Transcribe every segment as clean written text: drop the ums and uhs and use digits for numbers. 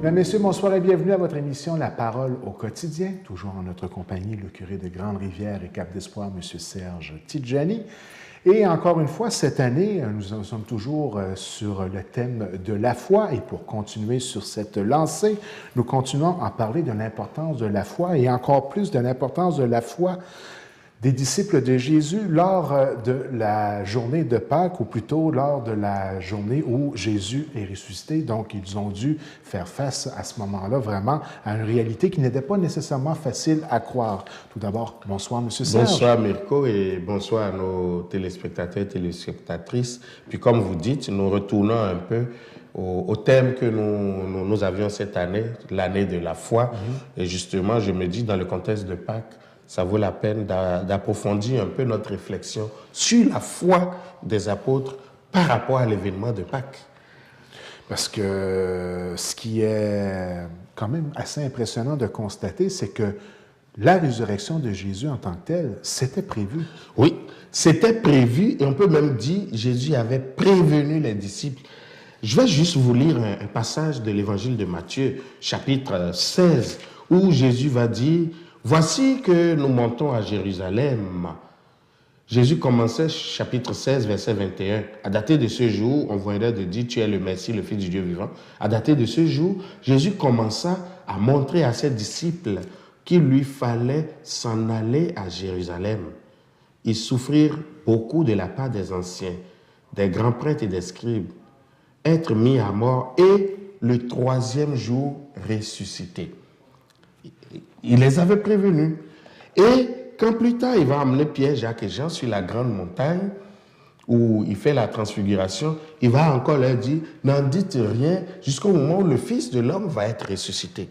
Mesdames, Messieurs, bonsoir et bienvenue à votre émission La Parole au quotidien. Toujours en notre compagnie, le curé de Grande-Rivière et Cap d'Espoir, M. Serge Tidjani. Et encore une fois, cette année, nous sommes toujours sur le thème de la foi. Et pour continuer sur cette lancée, nous continuons à parler de l'importance de la foi et encore plus de l'importance de la foi des disciples de Jésus lors de la journée de Pâques, ou plutôt lors de la journée où Jésus est ressuscité. Donc, ils ont dû faire face à ce moment-là vraiment à une réalité qui n'était pas nécessairement facile à croire. Tout d'abord, bonsoir, M. Serge. Bonsoir, Mirko, et bonsoir à nos téléspectateurs et téléspectatrices. Puis, comme vous dites, nous retournons un peu au thème que nous avions cette année, l'année de la foi. Et justement, je me dis, dans le contexte de Pâques, ça vaut la peine d'approfondir un peu notre réflexion sur la foi des apôtres par rapport à l'événement de Pâques. Parce que ce qui est quand même assez impressionnant de constater, c'est que la résurrection de Jésus en tant que telle, c'était prévu. Oui, c'était prévu, et on peut même dire Jésus avait prévenu les disciples. Je vais juste vous lire un passage de l'évangile de Matthieu, chapitre 16, où Jésus va dire: voici que nous montons à Jérusalem. Jésus commençait, chapitre 16, verset 21. À dater de ce jour, on venait de dire: tu es le Messie, le Fils du Dieu vivant. À dater de ce jour, Jésus commença à montrer à ses disciples qu'il lui fallait s'en aller à Jérusalem. Ils souffrirent beaucoup de la part des anciens, des grands prêtres et des scribes, être mis à mort et le troisième jour ressusciter. Il les avait prévenus. Et quand plus tard, il va emmener Pierre, Jacques et Jean sur la grande montagne où il fait la transfiguration, il va encore leur dire: n'en dites rien jusqu'au moment où le Fils de l'homme va être ressuscité.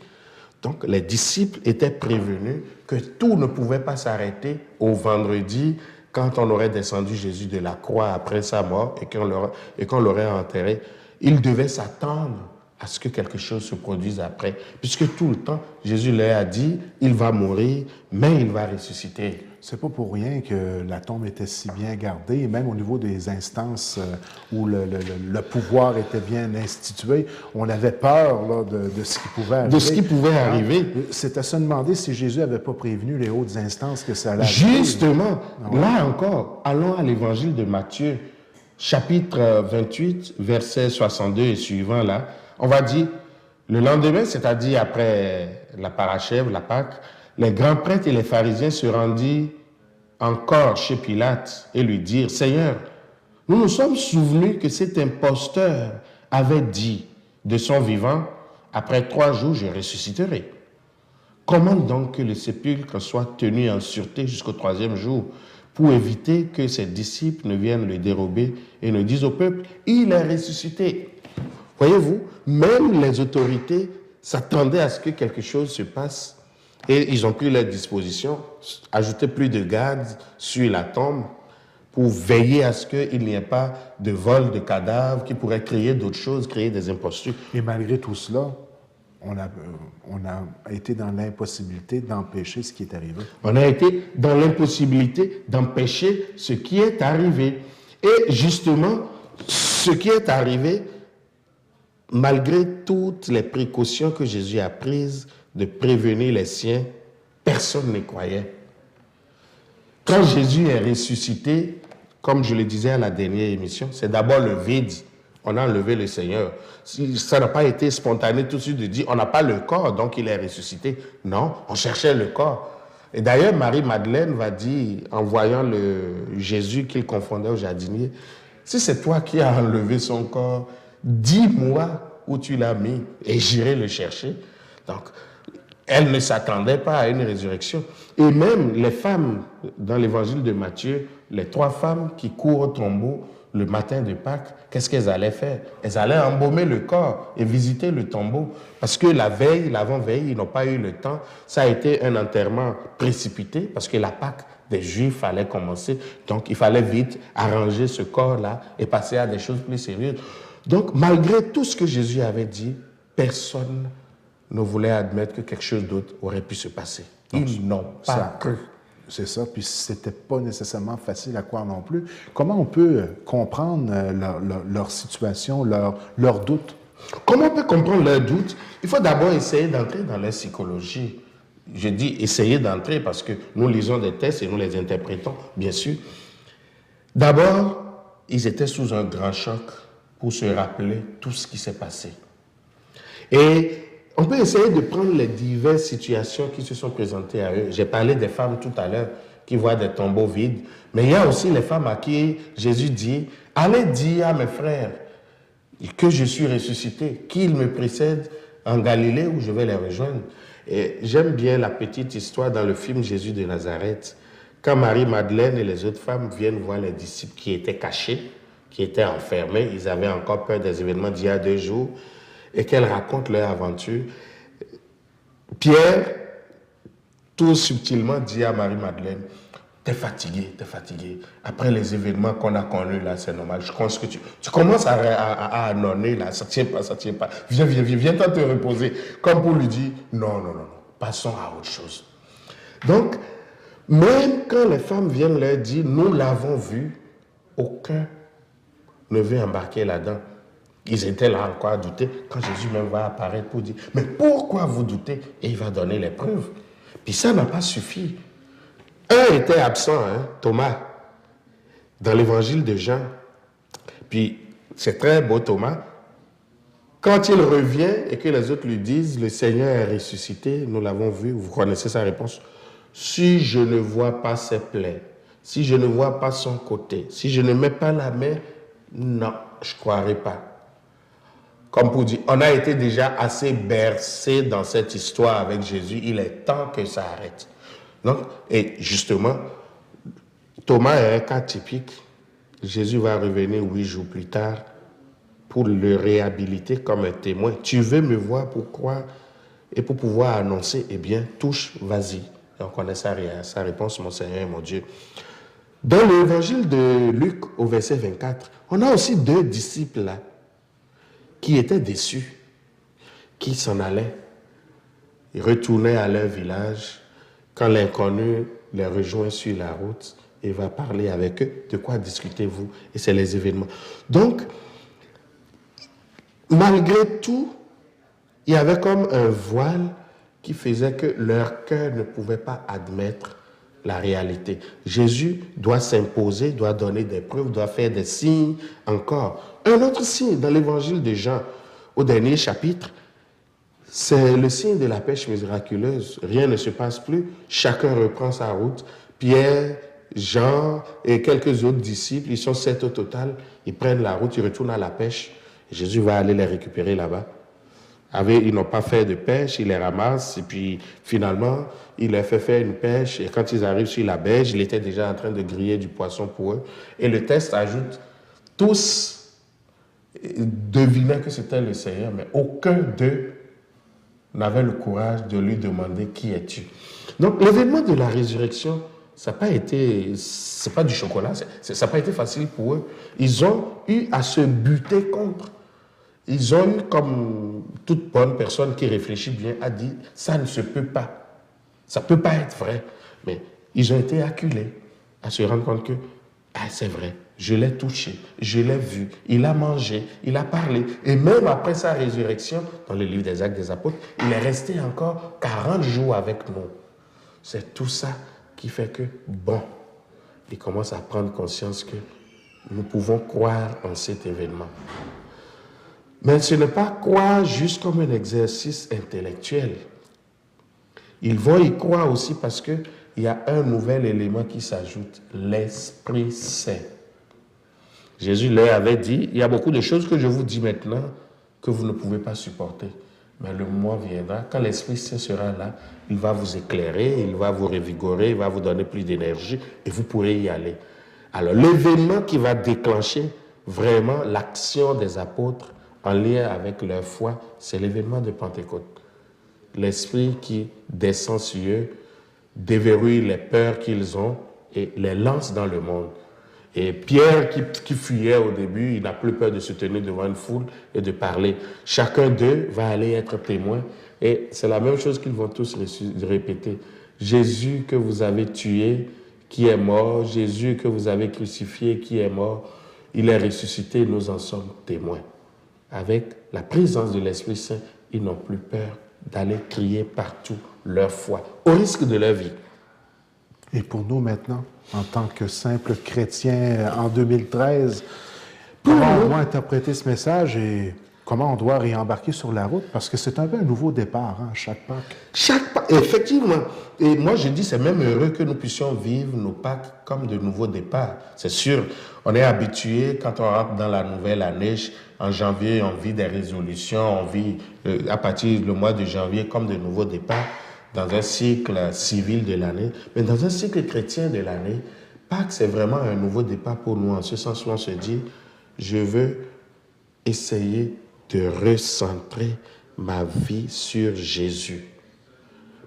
Donc, les disciples étaient prévenus que tout ne pouvait pas s'arrêter au vendredi quand on aurait descendu Jésus de la croix après sa mort et qu'on l'aurait enterré. Ils devaient s'attendre à ce que quelque chose se produise après. Puisque tout le temps, Jésus leur a dit: il va mourir, mais il va ressusciter. C'est pas pour rien que la tombe était si bien gardée, et même au niveau des instances où le pouvoir était bien institué, on avait peur là, de ce qui pouvait arriver. De ce qui pouvait arriver. C'est à se demander si Jésus n'avait pas prévenu les hautes instances que ça allait arriver. Justement, là encore, allons à l'évangile de Matthieu, chapitre 28, versets 62 et suivant là. On va dire, le lendemain, c'est-à-dire après la parachève, la Pâque, les grands prêtres et les pharisiens se rendirent encore chez Pilate et lui dirent: Seigneur, nous nous sommes souvenus que cet imposteur avait dit de son vivant: après 3 jours, je ressusciterai. Commande donc que le sépulcre soit tenu en sûreté jusqu'au 3e jour, pour éviter que ses disciples ne viennent le dérober et ne disent au peuple: il est ressuscité. Voyez-vous, même les autorités s'attendaient à ce que quelque chose se passe et ils ont pris leur disposition, ajouté plus de gardes sur la tombe pour veiller à ce qu'il n'y ait pas de vol de cadavres qui pourraient créer d'autres choses, créer des impostures. Et malgré tout cela, on a été dans l'impossibilité d'empêcher ce qui est arrivé. On a été dans l'impossibilité d'empêcher ce qui est arrivé. Et justement, ce qui est arrivé, malgré toutes les précautions que Jésus a prises de prévenir les siens, personne ne croyait. Quand Jésus est ressuscité, comme je le disais à la dernière émission, c'est d'abord le vide. On a enlevé le Seigneur. Ça n'a pas été spontané tout de suite de dire: on n'a pas le corps, donc il est ressuscité. Non, on cherchait le corps. Et d'ailleurs, Marie-Madeleine va dire, en voyant le Jésus qu'il confondait au jardinier: si c'est toi qui as enlevé son corps, dis-moi où tu l'as mis et j'irai le chercher. Donc, elle ne s'attendait pas à une résurrection. Et même les femmes, dans l'évangile de Matthieu, les 3 femmes qui courent au tombeau le matin de Pâques, qu'est-ce qu'elles allaient faire? Elles allaient embaumer le corps et visiter le tombeau. Parce que la veille, l'avant-veille, ils n'ont pas eu le temps. Ça a été un enterrement précipité parce que la Pâque des Juifs allait commencer. Donc, il fallait vite arranger ce corps-là et passer à des choses plus sérieuses. Donc, malgré tout ce que Jésus avait dit, personne ne voulait admettre que quelque chose d'autre aurait pu se passer. Ils n'ont pas cru. C'est ça, puis c'était pas nécessairement facile à croire non plus. Comment on peut comprendre leur situation, leur doute? Comment on peut comprendre leurs doutes? Il faut d'abord essayer d'entrer dans leur psychologie. Je dis essayer d'entrer parce que nous lisons des textes et nous les interprétons, bien sûr. D'abord, ils étaient sous un grand choc pour se rappeler tout ce qui s'est passé. Et on peut essayer de prendre les diverses situations qui se sont présentées à eux. J'ai parlé des femmes tout à l'heure qui voient des tombeaux vides, mais il y a aussi les femmes à qui Jésus dit « Allez dire à mes frères que je suis ressuscité, qu'ils me précèdent en Galilée où je vais les rejoindre. » Et j'aime bien la petite histoire dans le film Jésus de Nazareth. Quand Marie-Madeleine et les autres femmes viennent voir les disciples qui étaient cachés, qui étaient enfermés, ils avaient encore peur des événements d'il y a 2 jours, et qu'elles racontent leur aventure. Pierre, tout subtilement, dit à Marie-Madeleine, « T'es fatigué, t'es fatigué. Après les événements qu'on a connus là, c'est normal. Je pense que tu commences à annoncer là, ça tient pas, ça tient pas. Viens-toi te reposer. » Comme pour lui dire, non, passons à autre chose. Donc, même quand les femmes viennent leur dire, nous l'avons vu, aucun ne veut embarquer là-dedans. Ils étaient là encore à douter quand Jésus même va apparaître pour dire, mais pourquoi vous doutez? Et il va donner les preuves. Puis ça n'a pas suffi. Un était absent, Thomas, dans l'évangile de Jean. Puis c'est très beau Thomas. Quand il revient et que les autres lui disent, le Seigneur est ressuscité, nous l'avons vu, vous connaissez sa réponse. Si je ne vois pas ses plaies, si je ne vois pas son côté, si je ne mets pas la main, non, je ne croirai pas. Comme pour dire, on a été déjà assez bercé dans cette histoire avec Jésus, il est temps que ça arrête. Donc, et justement, Thomas est un cas typique. Jésus va revenir 8 jours plus tard pour le réhabiliter comme un témoin. Tu veux me voir, pourquoi? Et pour pouvoir annoncer, eh bien, touche, vas-y. Et on connaît sa réponse, mon Seigneur et mon Dieu. Dans l'évangile de Luc, au verset 24, on a aussi 2 disciples là, qui étaient déçus, qui s'en allaient. Ils retournaient à leur village. Quand l'inconnu les rejoint sur la route, il va parler avec eux. De quoi discutez-vous? Et c'est les événements. Donc, malgré tout, il y avait comme un voile qui faisait que leur cœur ne pouvait pas admettre la réalité. Jésus doit s'imposer, doit donner des preuves, doit faire des signes encore. Un autre signe dans l'évangile de Jean, au dernier chapitre, c'est le signe de la pêche miraculeuse. Rien ne se passe plus. Chacun reprend sa route. Pierre, Jean et quelques autres disciples, ils sont 7 au total. Ils prennent la route, ils retournent à la pêche. Jésus va aller les récupérer là-bas. Ils n'ont pas fait de pêche, il les ramasse. Et puis finalement, il leur fait faire une pêche. Et quand ils arrivent sur la berge, il était déjà en train de griller du poisson pour eux. Et le texte ajoute, tous devinaient que c'était le Seigneur, mais aucun d'eux n'avait le courage de lui demander qui es-tu. Donc l'événement de la résurrection, ça n'a pas été, c'est pas du chocolat, ça n'a pas été facile pour eux. Ils ont eu à se buter contre. Ils ont eu, comme toute bonne personne qui réfléchit bien, a dit, ça ne se peut pas. Ça ne peut pas être vrai. Mais ils ont été acculés à se rendre compte que, c'est vrai, je l'ai touché, je l'ai vu, il a mangé, il a parlé. Et même après sa résurrection, dans le livre des Actes des Apôtres, il est resté encore 40 jours avec nous. C'est tout ça qui fait que, il commence à prendre conscience que nous pouvons croire en cet événement. Mais ce n'est pas croire juste comme un exercice intellectuel. Ils vont y croire aussi parce qu'il y a un nouvel élément qui s'ajoute, l'Esprit Saint. Jésus leur avait dit, il y a beaucoup de choses que je vous dis maintenant que vous ne pouvez pas supporter. Mais le moment viendra, quand l'Esprit Saint sera là, il va vous éclairer, il va vous revigorer, il va vous donner plus d'énergie et vous pourrez y aller. Alors l'événement qui va déclencher vraiment l'action des apôtres en lien avec leur foi, c'est l'événement de Pentecôte. L'Esprit qui descend sur eux, déverrouille les peurs qu'ils ont et les lance dans le monde. Et Pierre, qui fuyait au début, il n'a plus peur de se tenir devant une foule et de parler. Chacun d'eux va aller être témoin. Et c'est la même chose qu'ils vont tous répéter. Jésus que vous avez tué, qui est mort. Jésus que vous avez crucifié, qui est mort. Il est ressuscité, nous en sommes témoins. avec la présence de l'Esprit Saint, ils n'ont plus peur d'aller crier partout leur foi, au risque de leur vie. Et pour nous maintenant, en tant que simples chrétiens en 2013, comment on doit interpréter ce message et comment on doit réembarquer sur la route? Parce que c'est un peu un nouveau départ, hein, chaque Pâques. Effectivement. Et moi, je dis, c'est même heureux que nous puissions vivre nos Pâques comme de nouveaux départs. C'est sûr, on est habitué, quand on rentre dans la nouvelle année, en janvier, on vit des résolutions, on vit à partir du mois de janvier comme de nouveaux départs dans un cycle civil de l'année. Mais dans un cycle chrétien de l'année, Pâques, c'est vraiment un nouveau départ pour nous. En ce sens où on se dit, je veux essayer de recentrer ma vie sur Jésus.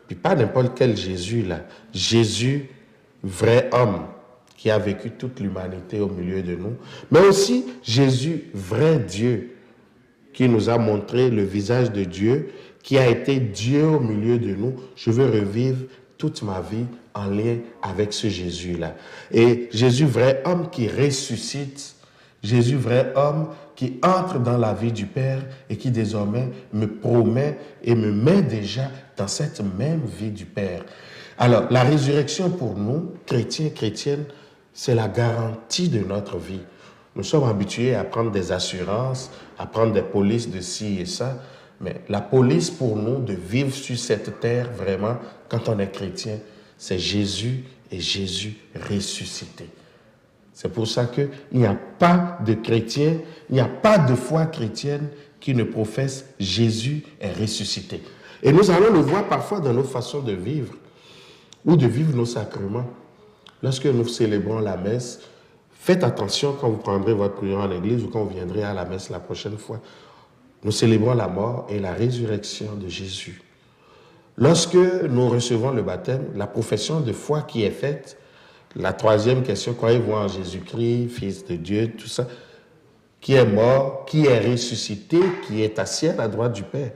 Puis pas n'importe quel Jésus là. Jésus, vrai homme, qui a vécu toute l'humanité au milieu de nous. Mais aussi Jésus, vrai Dieu, qui nous a montré le visage de Dieu, qui a été Dieu au milieu de nous. Je veux revivre toute ma vie en lien avec ce Jésus-là. Et Jésus, vrai homme qui ressuscite. Jésus, vrai homme qui entre dans la vie du Père et qui désormais me promet et me met déjà dans cette même vie du Père. Alors, la résurrection pour nous, chrétiens, chrétiennes, c'est la garantie de notre vie. Nous sommes habitués à prendre des assurances, à prendre des polices de ci et ça, mais la police pour nous de vivre sur cette terre, vraiment, quand on est chrétien, c'est Jésus et Jésus ressuscité. C'est pour ça qu'il n'y a pas de chrétien, il n'y a pas de foi chrétienne qui ne professe Jésus est ressuscité. Et nous allons le voir parfois dans nos façons de vivre ou de vivre nos sacrements. Lorsque nous célébrons la messe, faites attention quand vous prendrez votre prière en église ou quand vous viendrez à la messe la prochaine fois. Nous célébrons la mort et la résurrection de Jésus. Lorsque nous recevons le baptême, la profession de foi qui est faite, la troisième question, croyez-vous en Jésus-Christ, Fils de Dieu, tout ça, qui est mort, qui est ressuscité, qui est assis à la droite du Père.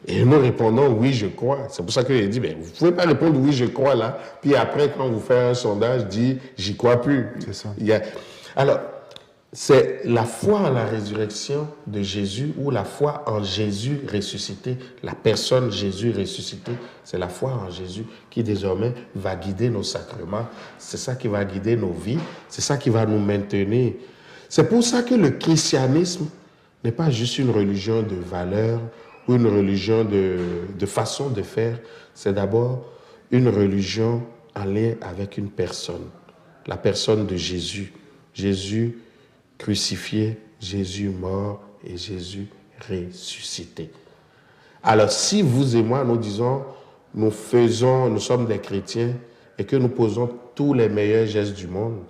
Et nous répondons, oui, je crois. C'est pour ça que j'ai dit, vous ne pouvez pas répondre, oui, je crois là, puis après, quand vous faites un sondage, dit, j'y crois plus. C'est ça. Alors, c'est la foi en la résurrection de Jésus ou la foi en Jésus ressuscité, la personne Jésus ressuscité, c'est la foi en Jésus qui désormais va guider nos sacrements, c'est ça qui va guider nos vies, c'est ça qui va nous maintenir. C'est pour ça que le christianisme n'est pas juste une religion de valeurs ou une religion de façon de faire, c'est d'abord une religion en lien avec une personne, la personne de Jésus. Jésus crucifié, Jésus mort et Jésus ressuscité. Alors, si vous et moi, nous disons, nous sommes des chrétiens et que nous posons tous les meilleurs gestes du monde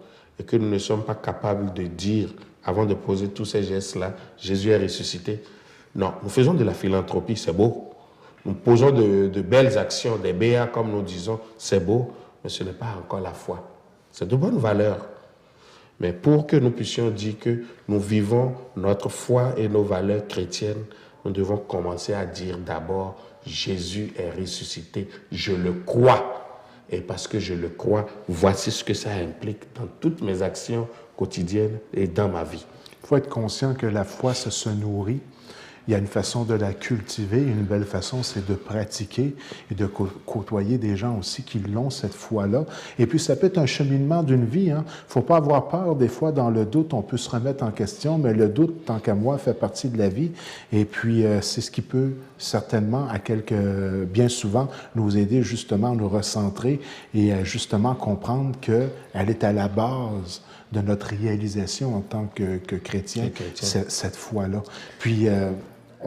et que nous ne sommes pas capables de dire, avant de poser tous ces gestes-là, Jésus est ressuscité. Non, nous faisons de la philanthropie, c'est beau. Nous posons de belles actions, des béats, comme nous disons, c'est beau, mais ce n'est pas encore la foi. C'est de bonnes valeurs. Mais pour que nous puissions dire que nous vivons notre foi et nos valeurs chrétiennes, nous devons commencer à dire d'abord, Jésus est ressuscité, je le crois. Et parce que je le crois, voici ce que ça implique dans toutes mes actions quotidiennes et dans ma vie. Il faut être conscient que la foi, ça se nourrit. Il y a une façon de la cultiver. Une belle façon, c'est de pratiquer et de côtoyer des gens aussi qui l'ont, cette foi-là. Et puis, ça peut être un cheminement d'une vie. Il ne faut pas avoir peur. Des fois, dans le doute, on peut se remettre en question, mais le doute, tant qu'à moi, fait partie de la vie. Et puis, c'est ce qui peut certainement, bien souvent, nous aider justement à nous recentrer et à justement comprendre qu'elle est à la base de notre réalisation en tant que chrétien, cette foi-là. Puis,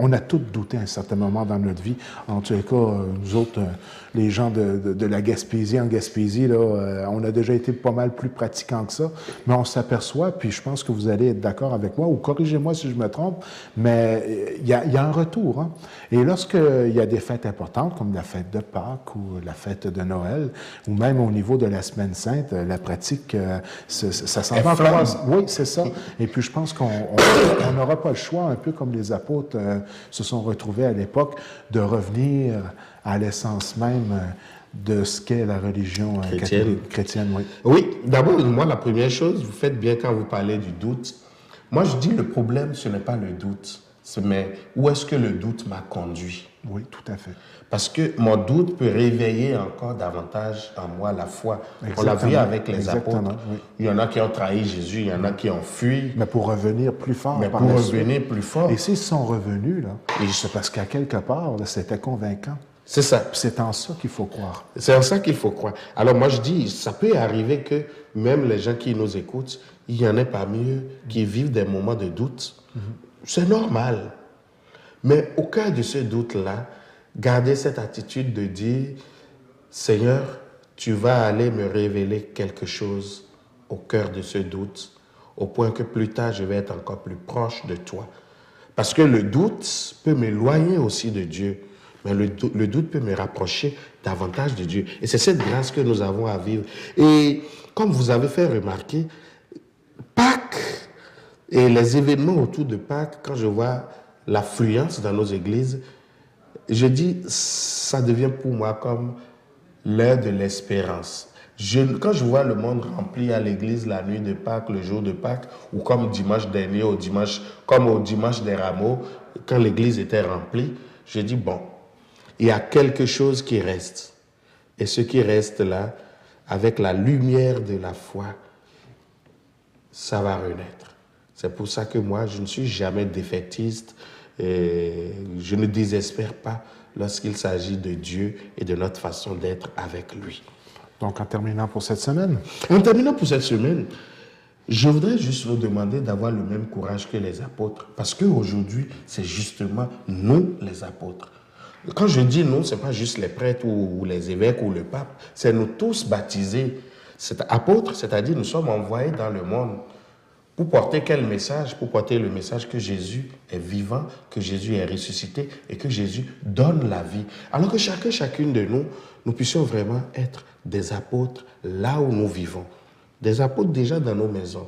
on a tous douté à un certain moment dans notre vie. En tout cas, nous autres, les gens de la Gaspésie, en Gaspésie, là, on a déjà été pas mal plus pratiquants que ça. Mais on s'aperçoit, puis je pense que vous allez être d'accord avec moi, ou corrigez-moi si je me trompe, mais il y a un retour. Hein? Et lorsqu'il y a des fêtes importantes, comme la fête de Pâques ou la fête de Noël, ou même au niveau de la Semaine Sainte, la pratique, ça s'en va encore. Oui, c'est ça. Et puis je pense qu'on n'aura pas le choix, un peu comme les apôtres se sont retrouvés à l'époque, de revenir à l'essence même de ce qu'est la religion chrétienne. Oui, oui, d'abord, moi, la première chose, vous faites bien quand vous parlez du doute. Moi, je dis le problème, ce n'est pas le doute, Mais où est-ce que le doute m'a conduit? Oui, tout à fait. Parce que mon doute peut réveiller encore davantage en moi la foi. On l'a vu avec les apôtres. Oui. Il y en a qui ont trahi Jésus, il y en a qui ont fui. Mais pour revenir plus fort. Mais pour revenir plus fort. Et s'ils sont revenus, là, c'est parce qu'à quelque part, là, c'était convaincant. C'est ça. C'est en ça qu'il faut croire. C'est en ça qu'il faut croire. Alors moi je dis, ça peut arriver que même les gens qui nous écoutent, il y en ait parmi eux qui vivent des moments de doute. C'est normal. Mais au cœur de ce doute-là, gardez cette attitude de dire, Seigneur, tu vas aller me révéler quelque chose au cœur de ce doute, au point que plus tard, je vais être encore plus proche de toi. Parce que le doute peut m'éloigner aussi de Dieu, mais le doute peut me rapprocher davantage de Dieu. Et c'est cette grâce que nous avons à vivre. Et comme vous avez fait remarquer, Pâques et les événements autour de Pâques, quand je vois l'affluence dans nos églises, je dis, ça devient pour moi comme l'heure de l'espérance. Quand je vois le monde rempli à l'église la nuit de Pâques, le jour de Pâques, ou comme dimanche dernier, comme au dimanche des rameaux, quand l'église était remplie, je dis, bon, il y a quelque chose qui reste. Et ce qui reste là, avec la lumière de la foi, ça va renaître. C'est pour ça que moi, je ne suis jamais défaitiste. Et je ne désespère pas lorsqu'il s'agit de Dieu et de notre façon d'être avec lui. Donc, en terminant pour cette semaine? En terminant pour cette semaine, je voudrais juste vous demander d'avoir le même courage que les apôtres. Parce qu'aujourd'hui, c'est justement nous, les apôtres. Quand je dis nous, ce n'est pas juste les prêtres ou les évêques ou le pape. C'est nous tous baptisés. C'est apôtres, c'est-à-dire nous sommes envoyés dans le monde. Pour porter quel message? Pour porter le message que Jésus est vivant, que Jésus est ressuscité et que Jésus donne la vie. Alors que chacune de nous, nous puissions vraiment être des apôtres là où nous vivons. Des apôtres déjà dans nos maisons,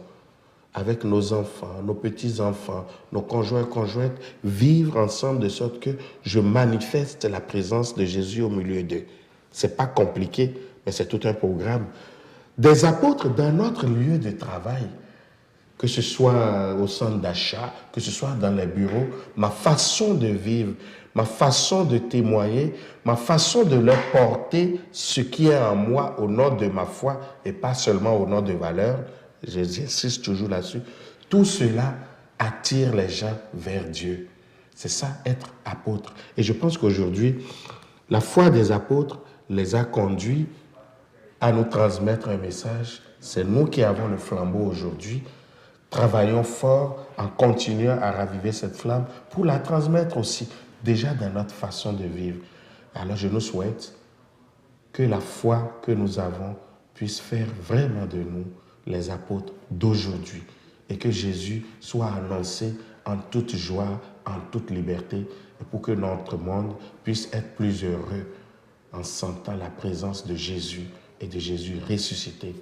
avec nos enfants, nos petits-enfants, nos conjoints, conjointes, vivre ensemble de sorte que je manifeste la présence de Jésus au milieu d'eux. Ce n'est pas compliqué, mais c'est tout un programme. Des apôtres dans notre lieu de travail, que ce soit au centre d'achat, que ce soit dans les bureaux, ma façon de vivre, ma façon de témoigner, ma façon de leur porter ce qui est en moi au nom de ma foi et pas seulement au nom de valeurs, j'insiste toujours là-dessus, tout cela attire les gens vers Dieu. C'est ça, être apôtre. Et je pense qu'aujourd'hui, la foi des apôtres les a conduits à nous transmettre un message. C'est nous qui avons le flambeau aujourd'hui. Travaillons fort en continuant à raviver cette flamme pour la transmettre aussi, déjà dans notre façon de vivre. Alors je nous souhaite que la foi que nous avons puisse faire vraiment de nous les apôtres d'aujourd'hui et que Jésus soit annoncé en toute joie, en toute liberté, et pour que notre monde puisse être plus heureux en sentant la présence de Jésus et de Jésus ressuscité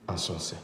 en son sein.